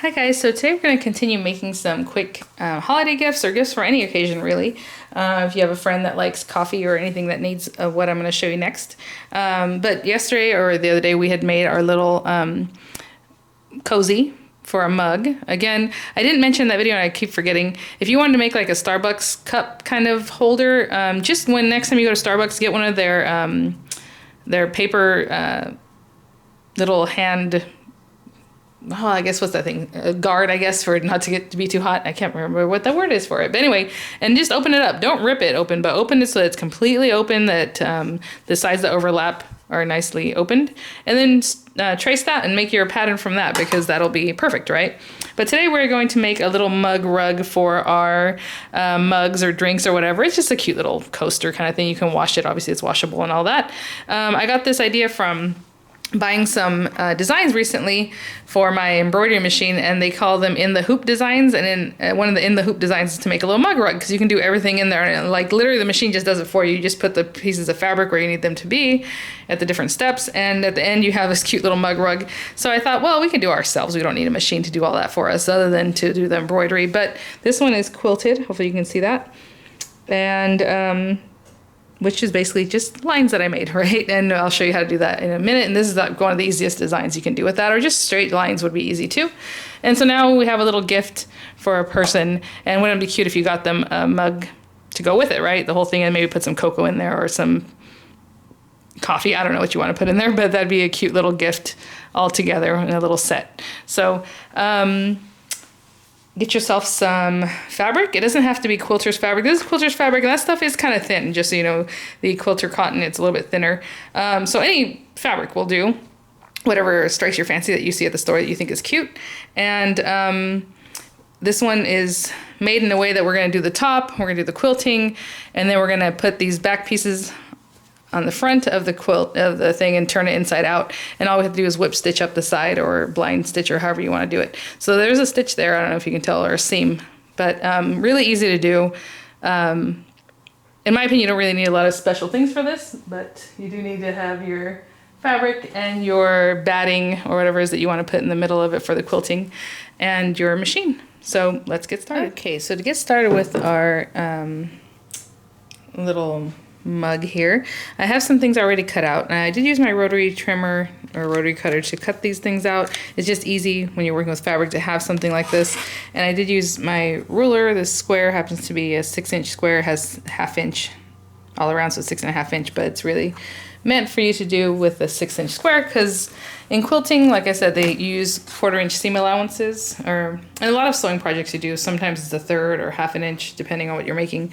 Hi guys, so today we're going to continue making some quick holiday gifts or gifts for any occasion really. If you have a friend that likes coffee or anything that needs what I'm going to show you next. But yesterday or the other day we had made our little cozy for a mug. Again, I didn't mention that video and I keep forgetting. If you wanted to make like a Starbucks cup kind of holder, just when next time you go to Starbucks, get one of their paper little hand, oh, I guess what's that thing? A guard, I guess, for it not to get to be too hot. I can't remember what the word is for it. But anyway, and just open it up. Don't rip it open, but open it so it's completely open, that the sides that overlap are nicely opened. And then trace that and make your pattern from that, because that'll be perfect, right? But today we're going to make a little mug rug for our mugs or drinks or whatever. It's just a cute little coaster kind of thing. You can wash it. Obviously, it's washable and all that. I got this idea from buying some designs recently for my embroidery machine, and they call them in the hoop designs. And in one of the in the hoop designs is to make a little mug rug, because you can do everything in there, and like literally the machine just does it for you. You just put the pieces of fabric where you need them to be at the different steps, and at the end you have this cute little mug rug. So I thought, well, we can do it ourselves. We don't need a machine to do all that for us other than to do the embroidery. But this one is quilted. Hopefully you can see that. And which is basically just lines that I made, right? And I'll show you how to do that in a minute. And this is one of the easiest designs you can do with that, or just straight lines would be easy too. And so now we have a little gift for a person, and wouldn't it be cute if you got them a mug to go with it, right? The whole thing, and maybe put some cocoa in there or some coffee. I don't know what you want to put in there, but that'd be a cute little gift all together in a little set. So, get yourself some fabric. It doesn't have to be quilter's fabric. This is quilter's fabric, and that stuff is kind of thin, just so you know. The quilter cotton, it's a little bit thinner. So any fabric will do. Whatever strikes your fancy that you see at the store that you think is cute. And this one is made in a way that we're going to do the top, we're going to do the quilting, and then we're going to put these back pieces on the front of the quilt of the thing and turn it inside out, and all we have to do is whip stitch up the side or blind stitch or however you want to do it. So there's a stitch there, I don't know if you can tell, or a seam, but really easy to do. In my opinion, you don't really need a lot of special things for this, but you do need to have your fabric and your batting or whatever it is that you want to put in the middle of it for the quilting, and your machine. So let's get started. Okay, so to get started with our little mug here, I have some things already cut out, and I did use my rotary trimmer or rotary cutter to cut these things out. It's just easy when you're working with fabric to have something like this. And I did use my ruler. This square happens to be a 6-inch square, has 1/2 inch all around, so 6.5 inch, but it's really meant for you to do with a 6-inch square, because in quilting, like I said, they use 1/4 inch seam allowances, and a lot of sewing projects you do, sometimes it's 1/3 or 1/2 inch, depending on what you're making.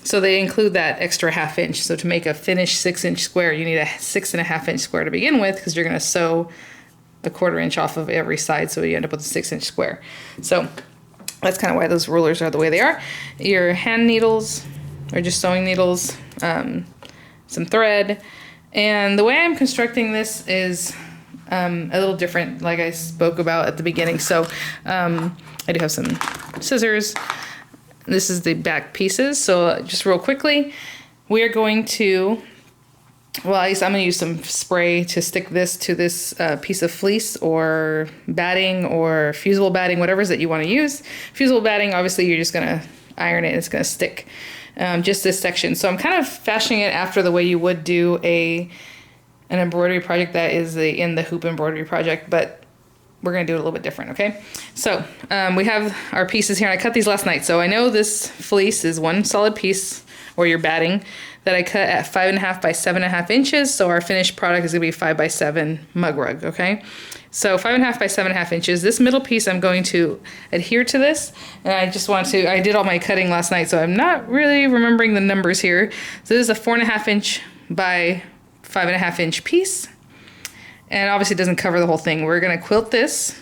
So they include that extra 1/2 inch. So to make a finished 6-inch square, you need a 6.5 inch square to begin with, because you're going to sew a 1/4 inch off of every side, so you end up with a 6-inch square. So that's kind of why those rulers are the way they are. Your hand needles, or just sewing needles, some thread, and the way I'm constructing this is a little different, like I spoke about at the beginning. So I do have some scissors. This is the back pieces. So just real quickly, we are going to, well, at least I'm going to use some spray to stick this to this piece of fleece or batting or fusible batting, whatever it is that you want to use. Fusible batting, obviously you're just going to iron it and it's going to stick. Just this section. So I'm kind of fashioning it after the way you would do an embroidery project that is in the hoop embroidery project, but we're going to do it a little bit different, okay? So we have our pieces here, and I cut these last night. So I know this fleece is one solid piece, or your batting, that I cut at 5.5 by 7.5 inches. So our finished product is going to be 5 by 7 mug rug, okay? So 5.5 by 7.5 inches. This middle piece, I'm going to adhere to this. And I just want to, I did all my cutting last night, so I'm not really remembering the numbers here. So this is a 4.5 inch by 5.5 inch piece. And obviously it doesn't cover the whole thing. We're going to quilt this,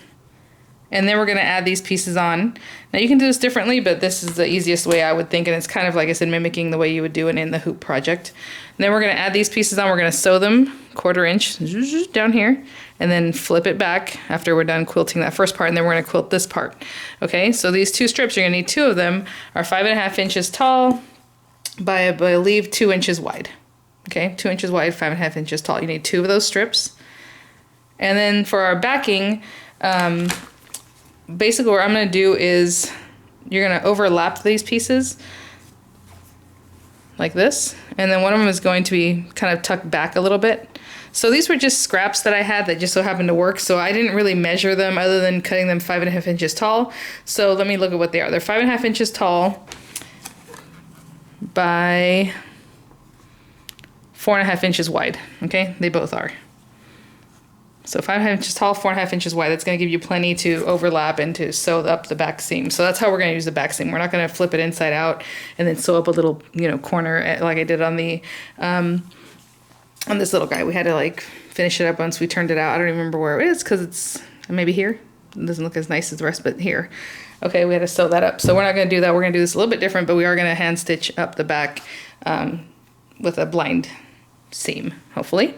and then we're going to add these pieces on. Now you can do this differently, but this is the easiest way I would think, and it's kind of, like I said, mimicking the way you would do it in the hoop project. And then we're going to add these pieces on. We're going to sew them 1/4 inch down here, and then flip it back after we're done quilting that first part, and then we're going to quilt this part. Okay, so these two strips, you're going to need 2 of them, are 5.5 inches tall by, I believe, 2 inches wide. Okay, 2 inches wide, 5.5 inches tall. You need 2 of those strips. And then for our backing, basically what I'm gonna do is you're gonna overlap these pieces like this, and then one of them is going to be kind of tucked back a little bit. So these were just scraps that I had that just so happened to work, so I didn't really measure them other than cutting them 5.5 inches tall. So let me look at what they are. They're 5.5 inches tall by 4.5 inches wide. Okay, they both are. So 5.5 inches tall, 4.5 inches wide. That's going to give you plenty to overlap and to sew up the back seam. So that's how we're going to use the back seam. We're not going to flip it inside out and then sew up a little, corner like I did on the on this little guy. We had to like finish it up once we turned it out. I don't even remember where it is because it's maybe here. It doesn't look as nice as the rest, but here. Okay, we had to sew that up. So we're not going to do that. We're going to do this a little bit different, but we are going to hand stitch up the back with a blind seam, hopefully.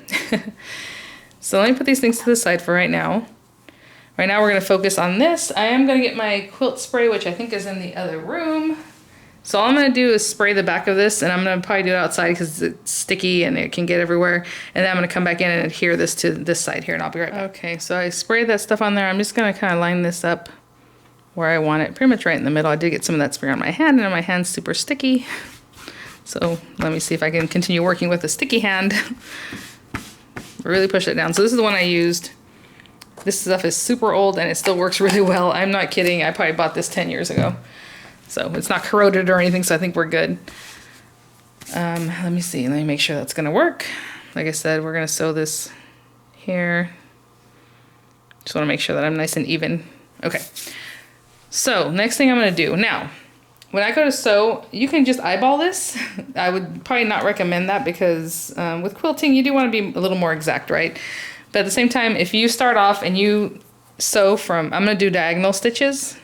So let me put these things to the side for right now. Right now we're going to focus on this. I am going to get my quilt spray, which I think is in the other room. So all I'm going to do is spray the back of this, and I'm going to probably do it outside because it's sticky and it can get everywhere. And then I'm going to come back in and adhere this to this side here, and I'll be right back. Okay, so I sprayed that stuff on there. I'm just going to kind of line this up where I want it, pretty much right in the middle. I did get some of that spray on my hand, and my hand's super sticky. So let me see if I can continue working with a sticky hand. Really push it down. So this is the one I used. This stuff is super old and it still works really well. I'm not kidding. I probably bought this 10 years ago. So it's not corroded or anything, so I think we're good. Let me see. Let me make sure that's going to work. Like I said, we're going to sew this here. Just want to make sure that I'm nice and even. Okay. So next thing I'm going to do. Now, when I go to sew, you can just eyeball this. I would probably not recommend that because with quilting, you do want to be a little more exact, right? But at the same time, if you start off and you sew from, I'm going to do diagonal stitches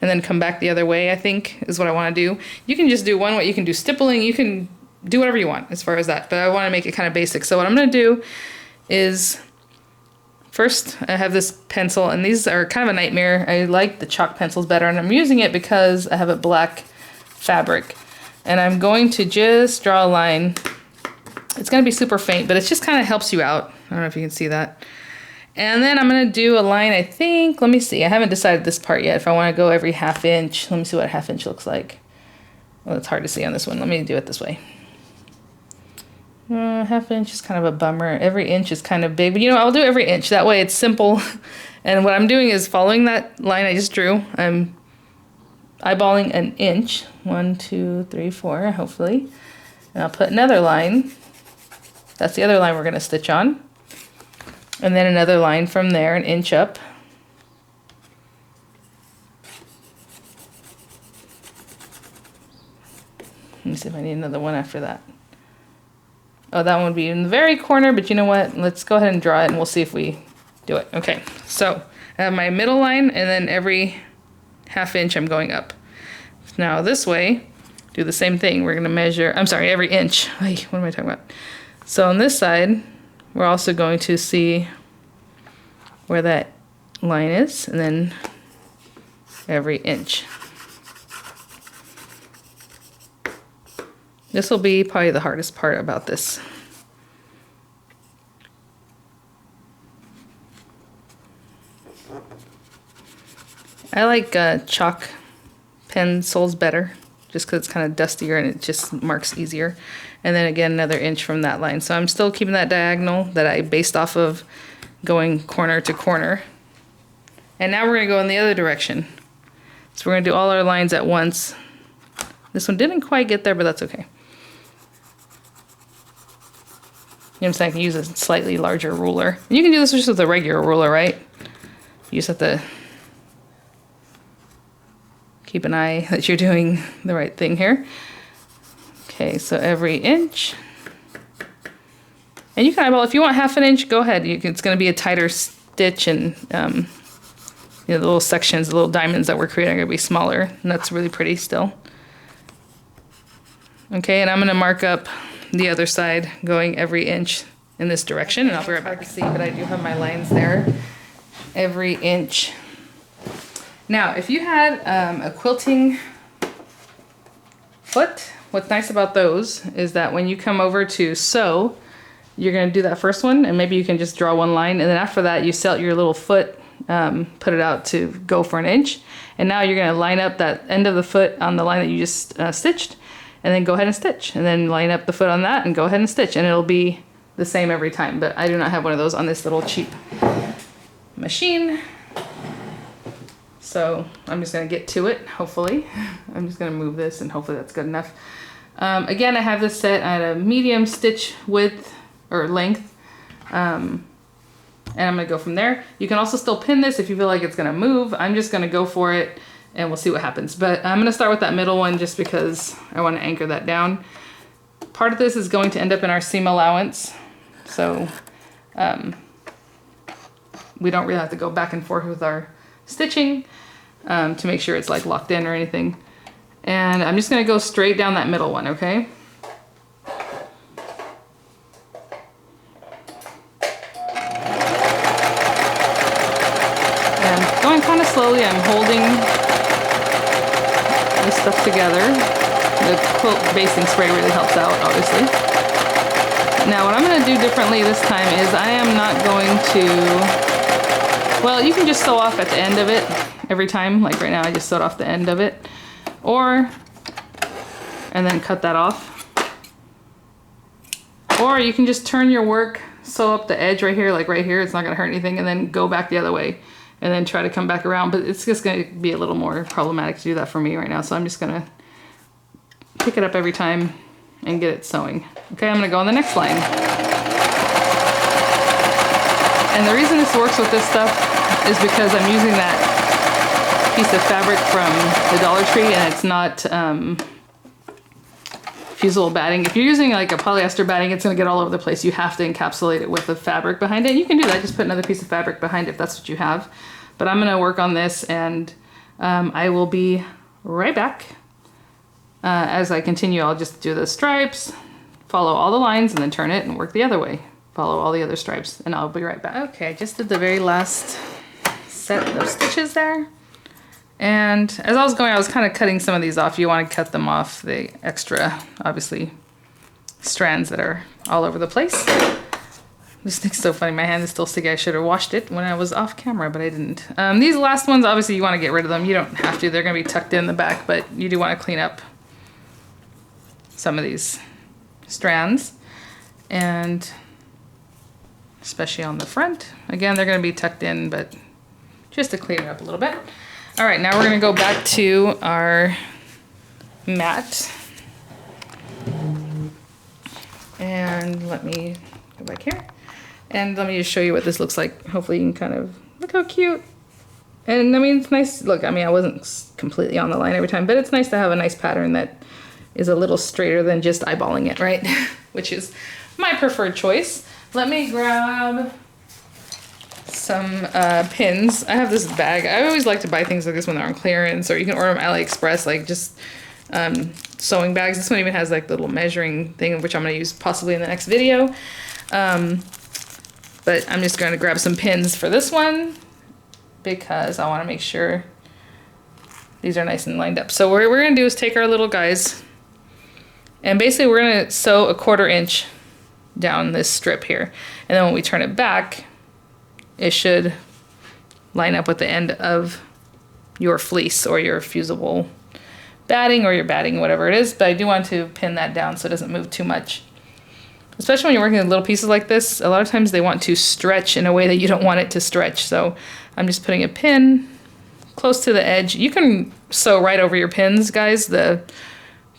and then come back the other way, I think is what I want to do. You can just do one way. You can do stippling. You can do whatever you want as far as that. But I want to make it kind of basic. So what I'm going to do is first I have this pencil, and these are kind of a nightmare. I like the chalk pencils better, and I'm using it because I have a black fabric. And I'm going to just draw a line. It's going to be super faint, but it just kind of helps you out. I don't know if you can see that. And then I'm going to do a line, I think. Let me see. I haven't decided this part yet. If I want to go every 1/2 inch. Let me see what a 1/2 inch looks like. Well, it's hard to see on this one. Let me do it this way. 1/2 inch is kind of a bummer. Every inch is kind of big. But, I'll do every inch. That way it's simple. And what I'm doing is following that line I just drew. I'm eyeballing an inch. 1, 2, 3, 4, hopefully. And I'll put another line. That's the other line we're going to stitch on. And then another line from there, an inch up. Let me see if I need another one after that. Oh, that one would be in the very corner, but you know what? Let's go ahead and draw it and we'll see if we do it. Okay, so I have my middle line, and then every 1/2 inch I'm going up. Now this way, do the same thing. We're going to measure, I'm sorry, every inch. Ay, what am I talking about? So on this side, we're also going to see where that line is, and then every inch. This will be probably the hardest part about this. I like chalk pencils better, just because it's kind of dustier and it just marks easier. And then again, another inch from that line. So I'm still keeping that diagonal that I based off of going corner to corner. And now we're going to go in the other direction. So we're going to do all our lines at once. This one didn't quite get there, but that's okay. You know what I'm saying? I can use a slightly larger ruler. And you can do this just with a regular ruler, right? You just have to keep an eye that you're doing the right thing here. Okay, so every inch. And you can eyeball, if you want 1/2 inch, go ahead. It's going to be a tighter stitch, and the little sections, the little diamonds that we're creating are going to be smaller, and that's really pretty still. Okay, and I'm going to mark up the other side going every inch in this direction, and I'll be right back to see, but I do have my lines there. Every inch. Now, if you had a quilting foot, what's nice about those is that when you come over to sew, you're going to do that first one, and maybe you can just draw one line, and then after that you set your little foot put it out to go for 1 inch. And now you're gonna line up that end of the foot on the line that you just stitched, and then go ahead and stitch. And then line up the foot on that and go ahead and stitch. And it'll be the same every time, but I do not have one of those on this little cheap machine. So I'm just gonna get to it, hopefully. I'm just gonna move this and hopefully that's good enough. Again, I have this set at a medium stitch width or length. And I'm gonna go from there. You can also still pin this if you feel like it's gonna move. I'm just gonna go for it and we'll see what happens. But I'm gonna start with that middle one just because I wanna anchor that down. Part of this is going to end up in our seam allowance. So we don't really have to go back and forth with our stitching to make sure it's like locked in or anything. And I'm just gonna go straight down that middle one, okay? And going kind of slowly, I'm holding this stuff together. The quilt basting spray really helps out, obviously. Now what I'm gonna do differently this time is I am not going to, well, you can just sew off at the end of it every time. Like right now I just sewed off the end of it. And then cut that off. Or you can just turn your work, sew up the edge right here, like right here, it's not gonna hurt anything, and then go back the other way and then try to come back around. But it's just gonna be a little more problematic to do that for me right now. So I'm just gonna pick it up every time and get it sewing. Okay, I'm gonna go on the next line. And the reason this works with this stuff is because I'm using that piece of fabric from the Dollar Tree and it's not fusible batting. If you're using like a polyester batting, it's gonna get all over the place. You have to encapsulate it with the fabric behind it. You can do that, just put another piece of fabric behind it if that's what you have. But I'm gonna work on this and I will be right back. As I continue, I'll just do the stripes, follow all the lines and then turn it and work the other way. Follow all the other stripes and I'll be right back. Okay, I just did the very last set of stitches there. And as I was going, I was kind of cutting some of these off. You want to cut them off, the extra, obviously, strands that are all over the place. This thing's so funny. My hand is still sticky. I should have washed it when I was off camera, but I didn't. These last ones, obviously, you want to get rid of them. You don't have to. They're going to be tucked in the back, but you do want to clean up some of these strands. And especially on the front. Again, they're going to be tucked in, but just to clean it up a little bit. All right, now we're gonna go back to our mat. And let me go back here. And let me just show you what this looks like. Hopefully you can kind of, look how cute. And I mean, it's nice, look, I mean, I wasn't completely on the line every time, but it's nice to have a nice pattern that is a little straighter than just eyeballing it, right? Which is my preferred choice. Let me grab some pins. I have this bag. I always like to buy things like this when they're on clearance, or you can order them AliExpress, like just sewing bags. This one even has like the little measuring thing, which I'm going to use possibly in the next video. But I'm just going to grab some pins for this one because I want to make sure these are nice and lined up. So what we're going to do is take our little guys and basically we're going to sew a 1/4 inch down this strip here. And then when we turn it back, it should line up with the end of your fleece or your fusible batting or your batting, whatever it is. But I do want to pin that down so it doesn't move too much. Especially when you're working with little pieces like this, a lot of times they want to stretch in a way that you don't want it to stretch. So I'm just putting a pin close to the edge. You can sew right over your pins, guys, the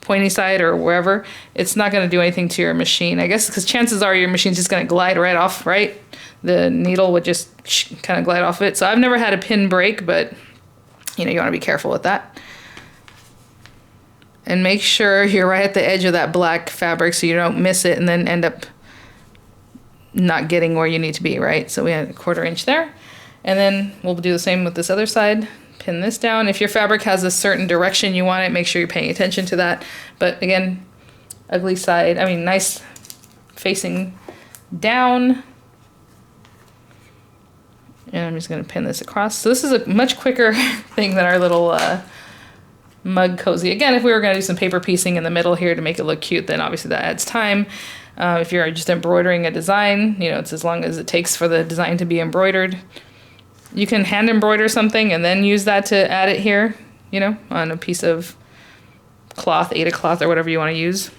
pointy side or wherever. It's not going to do anything to your machine, I guess, because chances are your machine's just going to glide right off, right? The needle would just kind of glide off it. So I've never had a pin break, but you know, you want to be careful with that. And make sure you're right at the edge of that black fabric so you don't miss it and then end up not getting where you need to be, right? So we had a 1/4 inch there. And then we'll do the same with this other side. Pin this down. If your fabric has a certain direction you want it, make sure you're paying attention to that. But again, ugly side, I mean, nice facing down. And I'm just going to pin this across. So this is a much quicker thing than our little mug cozy. Again, if we were going to do some paper piecing in the middle here to make it look cute, then obviously that adds time. If you're just embroidering a design, you know, it's as long as it takes for the design to be embroidered. You can hand embroider something and then use that to add it here, you know, on a piece of cloth, Aida cloth or whatever you want to use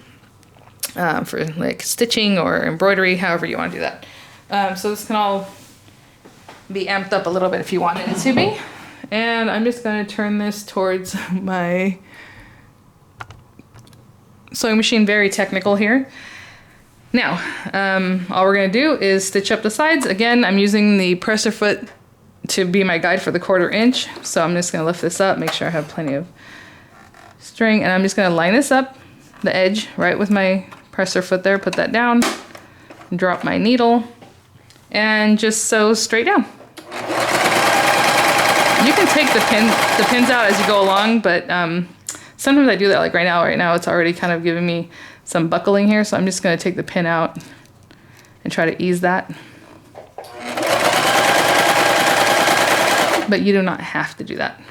for like stitching or embroidery, however you want to do that. So this can all be amped up a little bit if you wanted it to be. And I'm just going to turn this towards my sewing machine, very technical here. Now, all we're going to do is stitch up the sides. Again, I'm using the presser foot to be my guide for the 1/4 inch. So I'm just going to lift this up, make sure I have plenty of string, and I'm just going to line this up, the edge, right with my presser foot there, put that down, drop my needle, and just sew straight down. You can take the pins out as you go along, but sometimes I do that, like right now it's already kind of giving me some buckling here, so I'm just going to take the pin out and try to ease that. But you do not have to do that.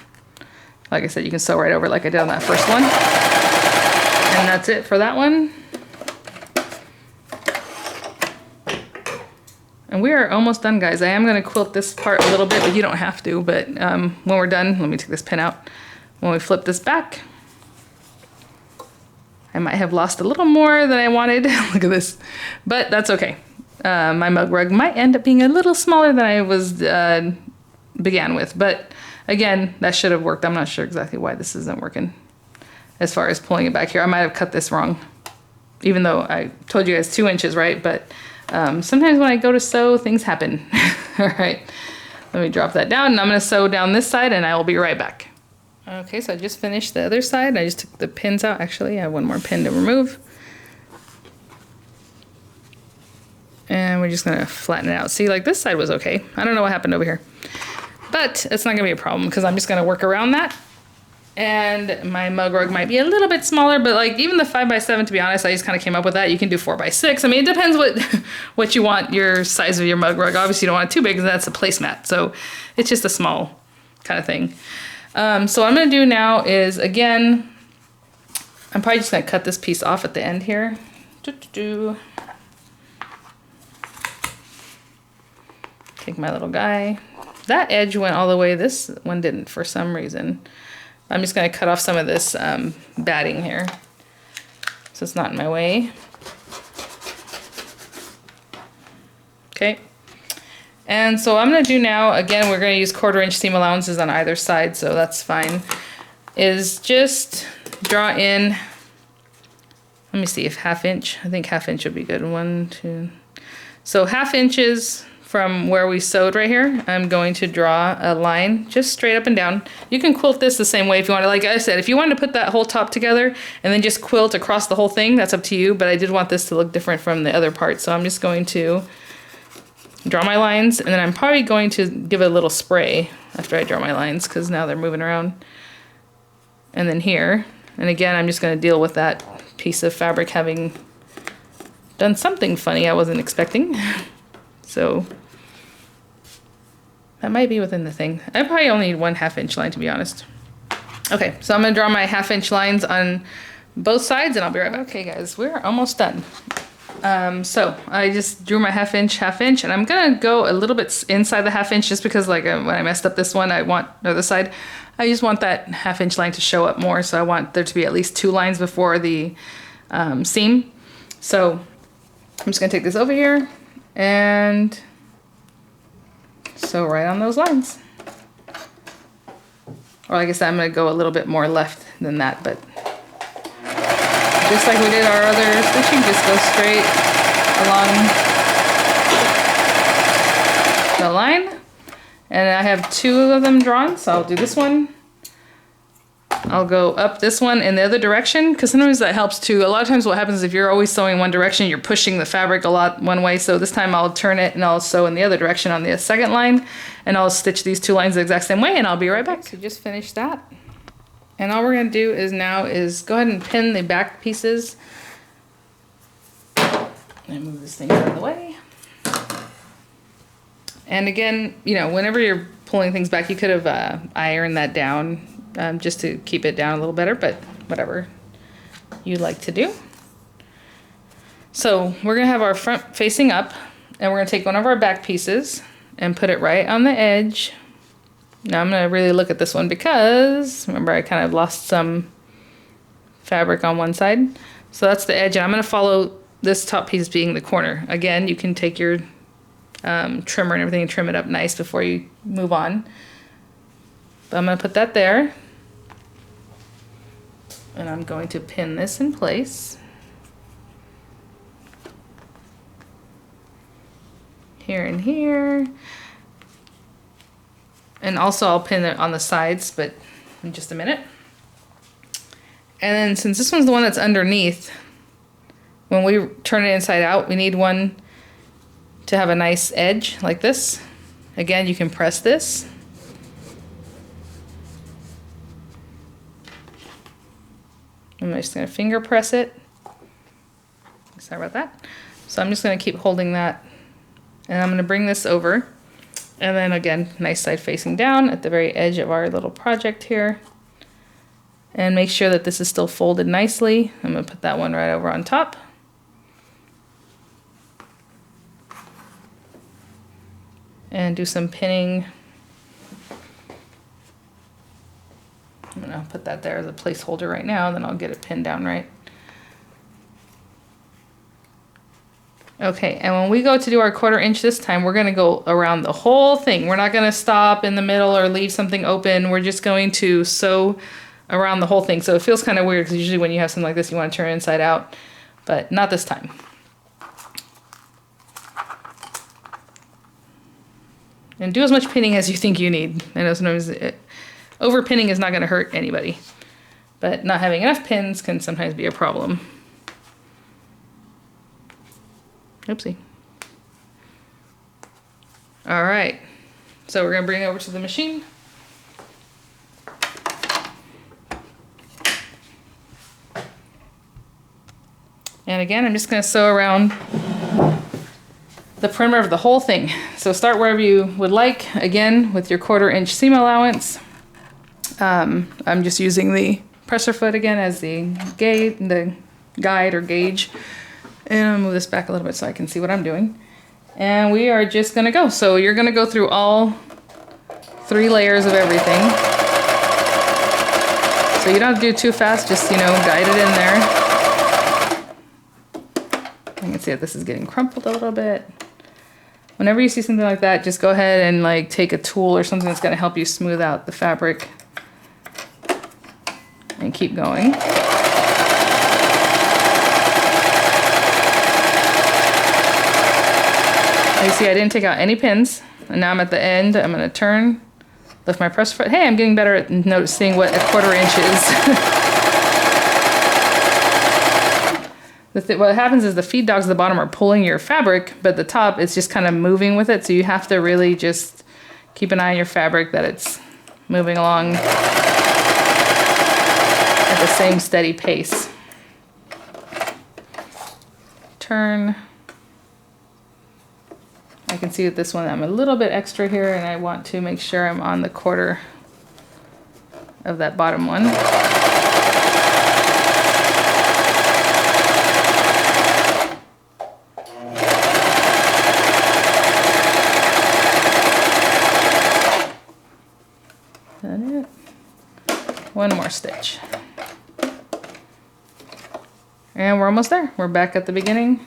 Like I said, you can sew right over like I did on that first one. And that's it for that one. And we are almost done, guys. I am going to quilt this part a little bit, but you don't have to. But when we're done, let me take this pin out. When we flip this back, I might have lost a little more than I wanted. Look at this. But that's okay. My mug rug might end up being a little smaller than I was began with, but again, that should have worked. I'm not sure exactly why this isn't working as far as pulling it back here. I might have cut this wrong, even though I told you guys 2 inches, right? But sometimes when I go to sew, things happen. All right, let me drop that down, and I'm going to sew down this side, and I will be right back. Okay, so I just finished the other side. I just took the pins out. Actually, I have one more pin to remove. And we're just going to flatten it out. See, like this side was okay. I don't know what happened over here. But it's not going to be a problem because I'm just going to work around that. And my mug rug might be a little bit smaller, but like even the 5x7, to be honest, I just kind of came up with that. You can do 4x6. I mean, it depends what you want your size of your mug rug. Obviously, you don't want it too big because that's a placemat. So it's just a small kind of thing. So what I'm going to do now is, again, I'm probably just going to cut this piece off at the end here. Take my little guy. That edge went all the way. This one didn't for some reason. I'm just going to cut off some of this batting here so it's not in my way. Okay. And so what I'm going to do now, again, we're going to use 1/4 inch seam allowances on either side, so that's fine, is just draw in, let me see if 1/2 inch, I think 1/2 inch would be good. 1, 2. So 1/2 inches from where we sewed right here, I'm going to draw a line just straight up and down. You can quilt this the same way if you want to. Like I said, if you wanted to put that whole top together and then just quilt across the whole thing, that's up to you, but I did want this to look different from the other part, so I'm just going to draw my lines, and then I'm probably going to give it a little spray after I draw my lines because now they're moving around. And then here, and again, I'm just going to deal with that piece of fabric having done something funny I wasn't expecting. So that might be within the thing. I probably only need 1/2 inch line, to be honest. Okay, so I'm going to draw my 1/2 inch lines on both sides, and I'll be right back. Okay, guys, we're almost done. So I just drew my 1/2 inch, and I'm gonna go a little bit inside the 1/2 inch just because, like, when I messed up this one, I want the other side. I just want that 1/2 inch line to show up more, so I want there to be at least 2 lines before the seam. So I'm just gonna take this over here and sew right on those lines. Or like I said, I'm gonna go a little bit more left than that, but just like we did our other stitching, just go straight along the line. And I have 2 of them drawn, so I'll do this one. I'll go up this one in the other direction, because sometimes that helps too. A lot of times what happens is if you're always sewing one direction, you're pushing the fabric a lot one way. So this time I'll turn it and I'll sew in the other direction on the second line, and I'll stitch these 2 lines the exact same way, and I'll be right back. So just finished that. And all we're going to do is now is go ahead and pin the back pieces. And move this thing out of the way. And again, you know, whenever you're pulling things back, you could have ironed that down just to keep it down a little better, but whatever you like to do. So we're going to have our front facing up, and we're going to take one of our back pieces and put it right on the edge Now I'm gonna really look at this one because remember I kind of lost some fabric on one side. So that's the edge, and I'm gonna follow this top piece being the corner. Again, you can take your trimmer and everything and trim it up nice before you move on. But I'm gonna put that there. And I'm going to pin this in place. Here and here. And also I'll pin it on the sides, but in just a minute. And then since this one's the one that's underneath, when we turn it inside out, we need one to have a nice edge like this. Again, you can press this. I'm just gonna finger press it. Sorry about that. So I'm just gonna keep holding that, and I'm gonna bring this over. And then again, nice side facing down at the very edge of our little project here. And make sure that this is still folded nicely. I'm gonna put that one right over on top. And do some pinning. I'm gonna put that there as a placeholder right now, then I'll get it pinned down right. Okay, and when we go to do our 1/4 inch this time, we're gonna go around the whole thing. We're not gonna stop in the middle or leave something open. We're just going to sew around the whole thing. So it feels kind of weird because usually when you have something like this, you want to turn it inside out, but not this time. And do as much pinning as you think you need. I know sometimes over pinning is not gonna hurt anybody, but not having enough pins can sometimes be a problem. Oopsie. All right, so we're gonna bring it over to the machine. And again, I'm just gonna sew around the perimeter of the whole thing. So start wherever you would like, again, with your 1/4 inch seam allowance. I'm just using the presser foot again as the guide or gauge. And I'll move this back a little bit so I can see what I'm doing. And we are just gonna go. So you're gonna go through all 3 layers of everything. So you don't have to do it too fast, just, you know, guide it in there. You can see that this is getting crumpled a little bit. Whenever you see something like that, just go ahead and like take a tool or something that's gonna help you smooth out the fabric. And keep going. You see I didn't take out any pins, and now I'm at the end. I'm gonna turn, lift my press foot. Hey, I'm getting better at noticing what a 1/4 inch is. What happens is the feed dogs at the bottom are pulling your fabric, but the top is just kind of moving with it, so you have to really just keep an eye on your fabric that it's moving along at the same steady pace. Turn. I can see that this one I'm a little bit extra here, and I want to make sure I'm on the 1/4 of that bottom one. That it? One more stitch. And we're almost there. We're back at the beginning.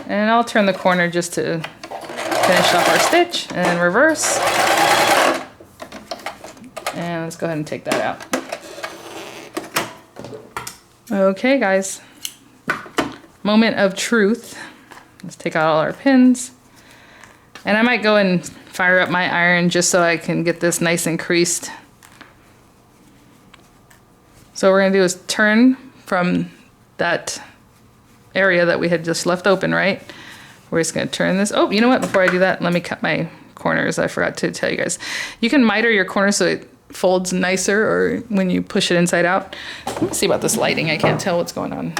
And I'll turn the corner just to finish off our stitch, and then reverse. And let's go ahead and take that out. Okay, guys. Moment of truth. Let's take out all our pins. And I might go and fire up my iron just so I can get this nice and creased. So what we're gonna do is turn from that area that we had just left open, right? We're just gonna turn this. Oh, you know what? Before I do that, let me cut my corners. I forgot to tell you guys. You can miter your corners so it folds nicer, or when you push it inside out. Let me see about this lighting. I can't tell what's going on.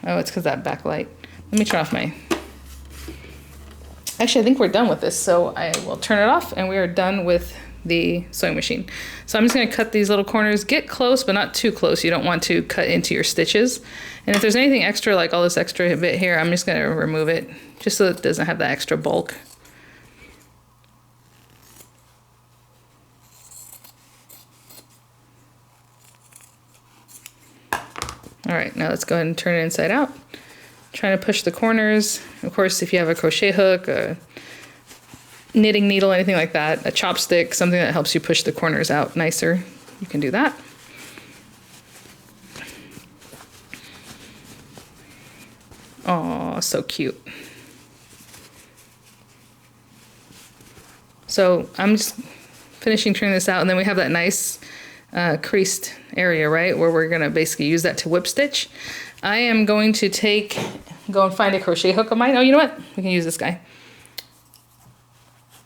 Oh, it's because that backlight. Let me turn off my... Actually, I think we're done with this, so I will turn it off, and we are done with the sewing machine. So I'm just going to cut these little corners, get close, but not too close. You don't want to cut into your stitches. And if there's anything extra, like all this extra bit here, I'm just going to remove it just so it doesn't have that extra bulk. All right, now let's go ahead and turn it inside out. Trying to push the corners. Of course, if you have a crochet hook, a knitting needle, anything like that, a chopstick, something that helps you push the corners out nicer, you can do that. Oh, so cute. So I'm just finishing turning this out, and then we have that nice creased area, right, where we're gonna basically use that to whip stitch. I am going to go and find a crochet hook of mine. Oh, you know what? We can use this guy.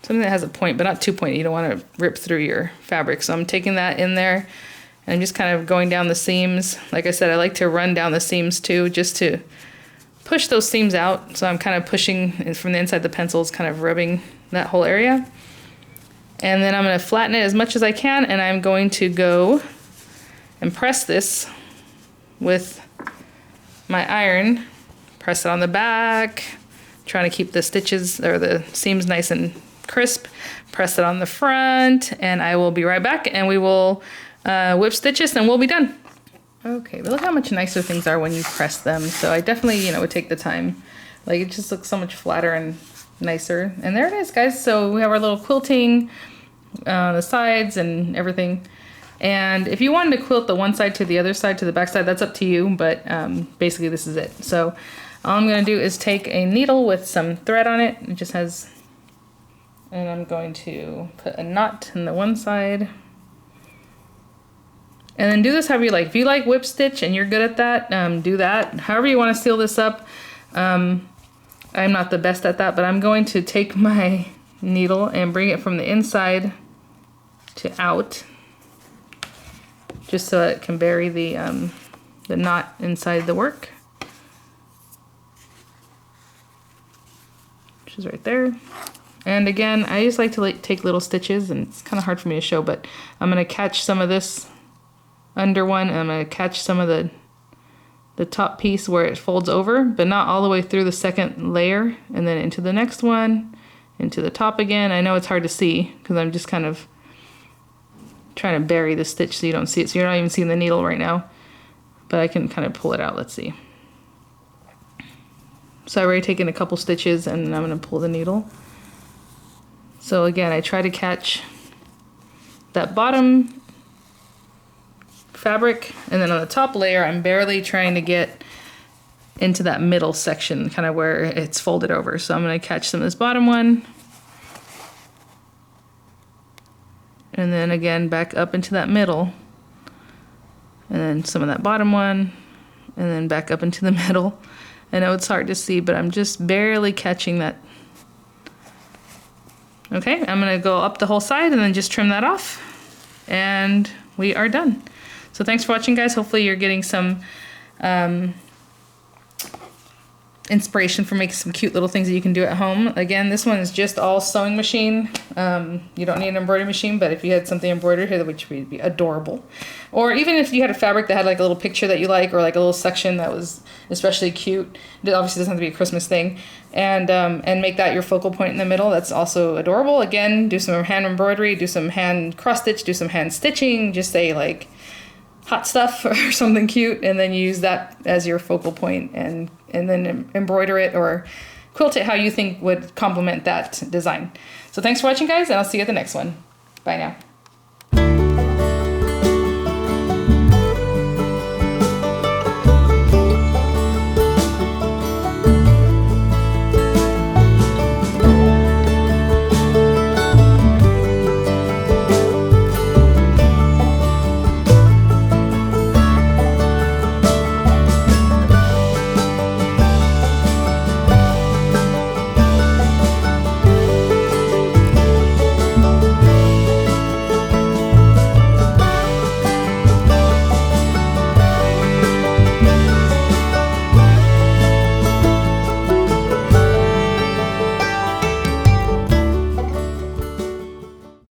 Something that has a point, but not too pointy. You don't want to rip through your fabric. So I'm taking that in there, and I'm just kind of going down the seams. Like I said, I like to run down the seams too, just to push those seams out. So I'm kind of pushing from the inside the pencils, kind of rubbing that whole area. And then I'm going to flatten it as much as I can, and I'm going to go and press this with my iron. Press it on the back, trying to keep the stitches or the seams nice and crisp. Press it on the front, and I will be right back, and we will whip stitch this, and we'll be done. Okay, but look how much nicer things are when you press them. So I definitely, you know, would take the time. Like, it just looks so much flatter and nicer. And there it is, guys. So we have our little quilting on the sides and everything. And if you wanted to quilt the one side to the other side to the back side, that's up to you. But basically, this is it. So all I'm going to do is take a needle with some thread on it. It just has, and I'm going to put a knot in the one side. And then do this however you like. If you like whip stitch and you're good at that, do that. However you want to seal this up. I'm not the best at that, but I'm going to take my needle and bring it from the inside to out, just so it can bury the knot inside the work, which is right there. And again, I just like to take little stitches, and it's kind of hard for me to show, but I'm going to catch some of this under one, and I'm going to catch some of the top piece where it folds over, but not all the way through the second layer, and then into the next one, into the top again. I know it's hard to see because I'm just kind of trying to bury the stitch so you don't see it. So you're not even seeing the needle right now, but I can kind of pull it out. Let's see. So I've already taken a couple stitches, and I'm going to pull the needle. So again, I try to catch that bottom fabric, and then on the top layer, I'm barely trying to get into that middle section, kind of where it's folded over. So I'm going to catch some of this bottom one, and then again back up into that middle, and then some of that bottom one, and then back up into the middle. I know it's hard to see, but I'm just barely catching that. Okay, I'm going to go up the whole side and then just trim that off, and we are done. So thanks for watching, guys. Hopefully you're getting some inspiration for making some cute little things that you can do at home. Again, this one is just all sewing machine. You don't need an embroidery machine, but if you had something embroidered here, which would be adorable. Or even if you had a fabric that had like a little picture that you like, or like a little section that was especially cute. It obviously doesn't have to be a Christmas thing. And make that your focal point in the middle. That's also adorable. Again, do some hand embroidery, do some hand cross stitch, do some hand stitching. Just say like hot stuff or something cute, and then use that as your focal point, and then embroider it or quilt it how you think would complement that design. So thanks for watching, guys, and I'll see you at the next one. Bye now.